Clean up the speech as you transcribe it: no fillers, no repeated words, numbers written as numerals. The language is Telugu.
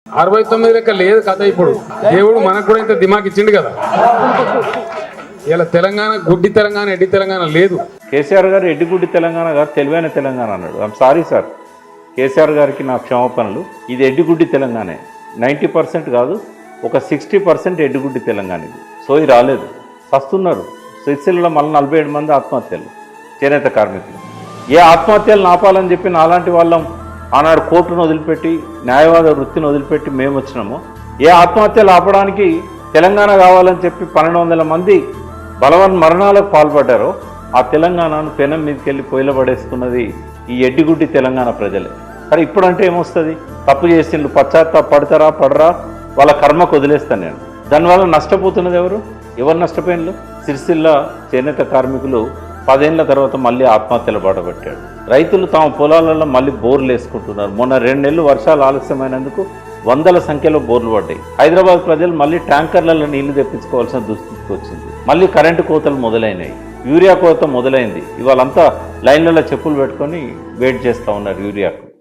69 లెక్క లేదు కథ. ఇప్పుడు దేవుడు మనకు కూడా ఇంత దిమాగ్ ఇచ్చిండు కదా. ఇలా తెలంగాణ గుడ్డి తెలంగాణ, ఎడ్డి తెలంగాణ లేదు. కేసీఆర్ గారు ఎడ్డిగుడ్డి తెలంగాణ గారు తెలివైన తెలంగాణ అన్నాడు. ఐఎమ్ సారీ సార్, కేసీఆర్ గారికి నా క్షమాపణలు. ఇది ఎడ్డిగుడ్డి తెలంగాణే. 90% కాదు, ఒక 60% ఎడ్డిగుడ్డి తెలంగాణ ఇది. సోయి రాలేదు, సస్తున్నారు. సిరిసిల్లలో మళ్ళీ 47 మంది ఆత్మహత్యలు, చేనేత కార్మికులు. ఏ ఆత్మహత్యలు ఆపాలని చెప్పి నాలాంటి వాళ్ళం ఆనాడు కోర్టును వదిలిపెట్టి, న్యాయవాద వృత్తిని వదిలిపెట్టి మేము వచ్చినామో, ఏ ఆత్మహత్యలు ఆపడానికి తెలంగాణ కావాలని చెప్పి 1200 మంది బలవన్ మరణాలకు పాల్పడ్డారో ఆ తెలంగాణను పెనం మీదకి వెళ్ళి పొయ్యిలో పడేసుకున్నది ఈ ఎడ్డిగుడ్డి తెలంగాణ ప్రజలే. సరే, ఇప్పుడంటే ఏమొస్తుంది? తప్పు చేసిండ్రు, పశ్చాత్తాప పడతారా పడరా, వాళ్ళ కర్మకు వదిలేస్తాను నేను. దానివల్ల నష్టపోతున్నది ఎవరు? నష్టపోయినలు? సిరిసిల్ల చేనేత కార్మికులు 10 ఏళ్ల తర్వాత మళ్ళీ ఆత్మహత్యలు బాటపట్టాడు. రైతులు తమ పొలాలలో మళ్ళీ బోర్లు వేసుకుంటున్నారు. మొన్న 2 నెలలు వర్షాలు ఆలస్యమైనందుకు వందల సంఖ్యలో బోర్లు పడ్డాయి. హైదరాబాద్ ప్రజలు మళ్ళీ ట్యాంకర్లలో నీళ్లు తెప్పించుకోవాల్సిన దుస్థితికి వచ్చింది. మళ్ళీ కరెంటు కోతలు మొదలైనాయి, యూరియా కోత మొదలైంది. ఇవాళంతా లైన్లలో చెప్పులు పెట్టుకొని వెయిట్ చేస్తూ ఉన్నారు యూరియాకు.